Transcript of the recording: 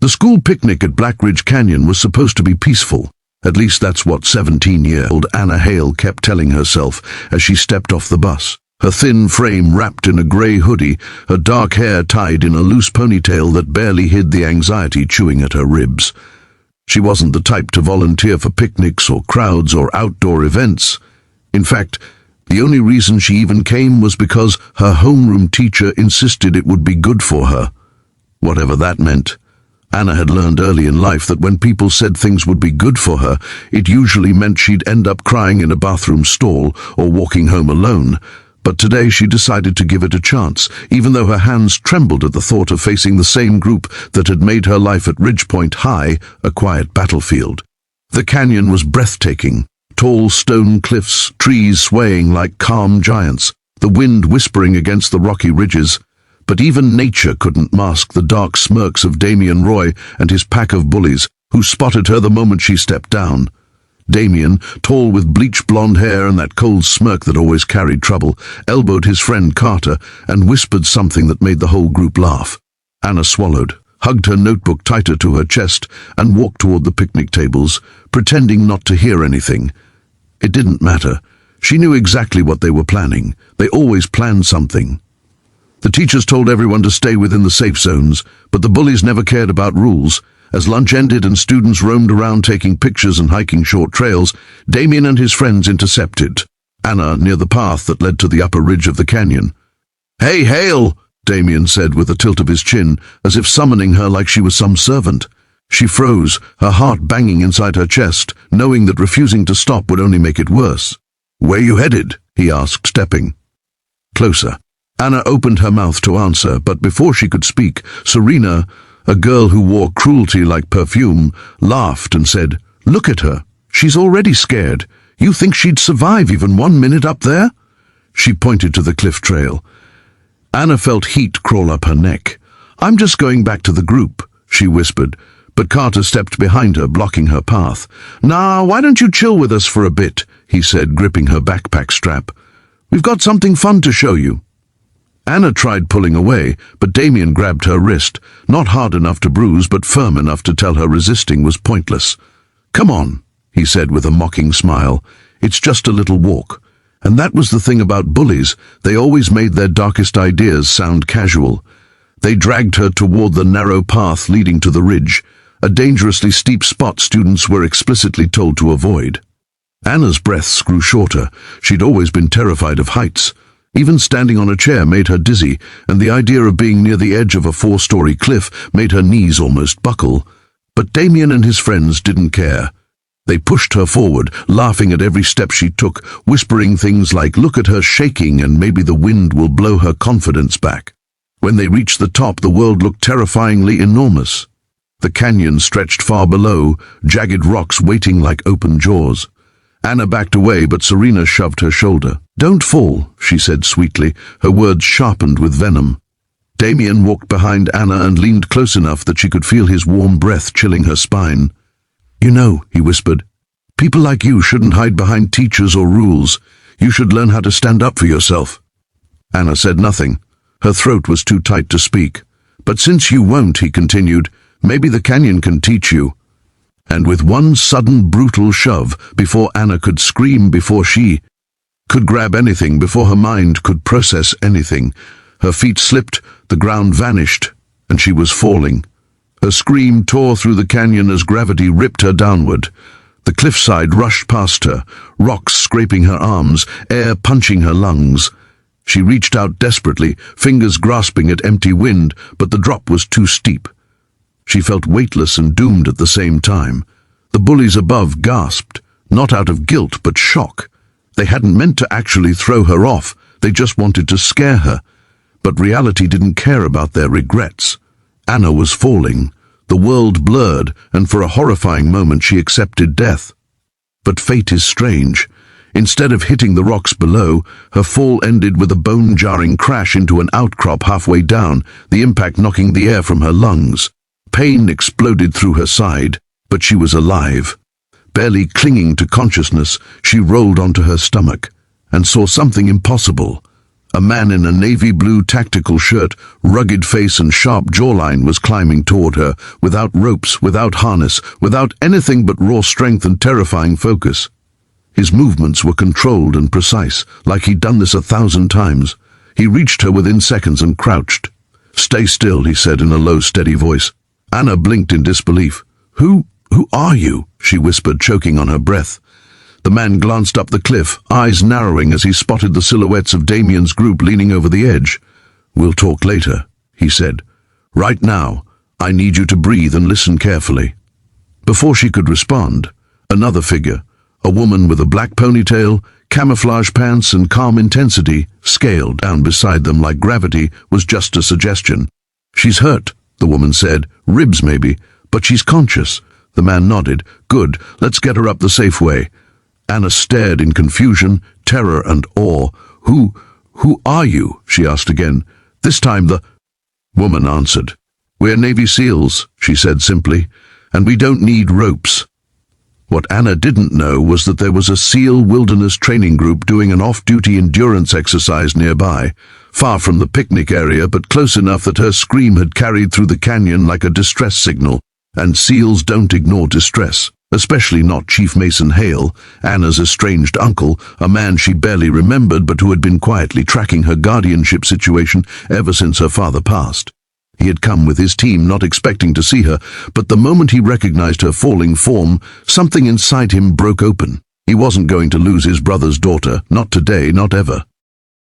The school picnic at Black Ridge Canyon was supposed to be peaceful. At least that's what 17-year-old Anna Hale kept telling herself as she stepped off the bus. Her thin frame wrapped in a grey hoodie, her dark hair tied in a loose ponytail that barely hid the anxiety chewing at her ribs. She wasn't the type to volunteer for picnics or crowds or outdoor events. In fact, the only reason she even came was because her homeroom teacher insisted it would be good for her. Whatever that meant. Anna had learned early in life that when people said things would be good for her, it usually meant she'd end up crying in a bathroom stall or walking home alone. But today she decided to give it a chance, even though her hands trembled at the thought of facing the same group that had made her life at Ridgepoint High a quiet battlefield. The canyon was breathtaking. Tall stone cliffs, trees swaying like calm giants, the wind whispering against the rocky ridges. But even nature couldn't mask the dark smirks of Damien Roy and his pack of bullies, who spotted her the moment she stepped down. Damien, tall with bleached blonde hair and that cold smirk that always carried trouble, elbowed his friend Carter and whispered something that made the whole group laugh. Anna swallowed, hugged her notebook tighter to her chest, and walked toward the picnic tables, pretending not to hear anything. It didn't matter. She knew exactly what they were planning. They always planned something. The teachers told everyone to stay within the safe zones, but the bullies never cared about rules. As lunch ended and students roamed around taking pictures and hiking short trails, Damien and his friends intercepted Anna near the path that led to the upper ridge of the canyon. "Hey, Hale!" Damien said with a tilt of his chin, as if summoning her like she was some servant. She froze, her heart banging inside her chest, knowing that refusing to stop would only make it worse. "Where you headed?" he asked, stepping closer. Anna opened her mouth to answer, but before she could speak, Serena, a girl who wore cruelty like perfume, laughed and said, "Look at her. She's already scared. You think she'd survive even 1 minute up there?" She pointed to the cliff trail. Anna felt heat crawl up her neck. "I'm just going back to the group," she whispered, but Carter stepped behind her, blocking her path. "Nah, why don't you chill with us for a bit?" he said, gripping her backpack strap. "We've got something fun to show you." Anna tried pulling away, but Damien grabbed her wrist, not hard enough to bruise, but firm enough to tell her resisting was pointless. "Come on," he said with a mocking smile. "It's just a little walk." And that was the thing about bullies. They always made their darkest ideas sound casual. They dragged her toward the narrow path leading to the ridge, a dangerously steep spot students were explicitly told to avoid. Anna's breaths grew shorter. She'd always been terrified of heights. Even standing on a chair made her dizzy, and the idea of being near the edge of a 4-story cliff made her knees almost buckle. But Damien and his friends didn't care. They pushed her forward, laughing at every step she took, whispering things like, "Look at her shaking and maybe the wind will blow her confidence back." When they reached the top, the world looked terrifyingly enormous. The canyon stretched far below, jagged rocks waiting like open jaws. Anna backed away, but Serena shoved her shoulder. "Don't fall," she said sweetly, her words sharpened with venom. Damien walked behind Anna and leaned close enough that she could feel his warm breath chilling her spine. "You know," he whispered, "people like you shouldn't hide behind teachers or rules. You should learn how to stand up for yourself." Anna said nothing. Her throat was too tight to speak. "But since you won't," he continued, "maybe the canyon can teach you." And with one sudden brutal shove, before Anna could scream, before she could grab anything, before her mind could process anything, her feet slipped, the ground vanished, and she was falling. Her scream tore through the canyon as gravity ripped her downward. The cliffside rushed past her, rocks scraping her arms, air punching her lungs. She reached out desperately, fingers grasping at empty wind, but the drop was too steep. She felt weightless and doomed at the same time. The bullies above gasped, not out of guilt but shock. They hadn't meant to actually throw her off, they just wanted to scare her. But reality didn't care about their regrets. Anna was falling. The world blurred, and for a horrifying moment she accepted death. But fate is strange. Instead of hitting the rocks below, her fall ended with a bone-jarring crash into an outcrop halfway down, the impact knocking the air from her lungs. Pain exploded through her side, but she was alive. Barely clinging to consciousness, she rolled onto her stomach and saw something impossible. A man in a navy blue tactical shirt, rugged face and sharp jawline was climbing toward her, without ropes, without harness, without anything but raw strength and terrifying focus. His movements were controlled and precise, like he'd done this 1,000 times. He reached her within seconds and crouched. "Stay still," he said in a low, steady voice. Anna blinked in disbelief. Who are you?" she whispered, choking on her breath. The man glanced up the cliff, eyes narrowing as he spotted the silhouettes of Damien's group leaning over the edge. "We'll talk later," he said. "Right now, I need you to breathe and listen carefully." Before she could respond, another figure, a woman with a black ponytail, camouflage pants and calm intensity, scaled down beside them like gravity, was just a suggestion. "She's hurt," the woman said. "Ribs maybe, but she's conscious." The man nodded. "Good, let's get her up the safe way." Anna stared in confusion, terror and awe. Who are you?" she asked again. This time the woman answered. "We're Navy SEALs," she said simply, "and we don't need ropes." What Anna didn't know was that there was a SEAL wilderness training group doing an off-duty endurance exercise nearby, far from the picnic area but close enough that her scream had carried through the canyon like a distress signal, and SEALs don't ignore distress, especially not Chief Mason Hale, Anna's estranged uncle, a man she barely remembered but who had been quietly tracking her guardianship situation ever since her father passed. He had come with his team, not expecting to see her, but the moment he recognized her falling form, something inside him broke open. He wasn't going to lose his brother's daughter, not today, not ever.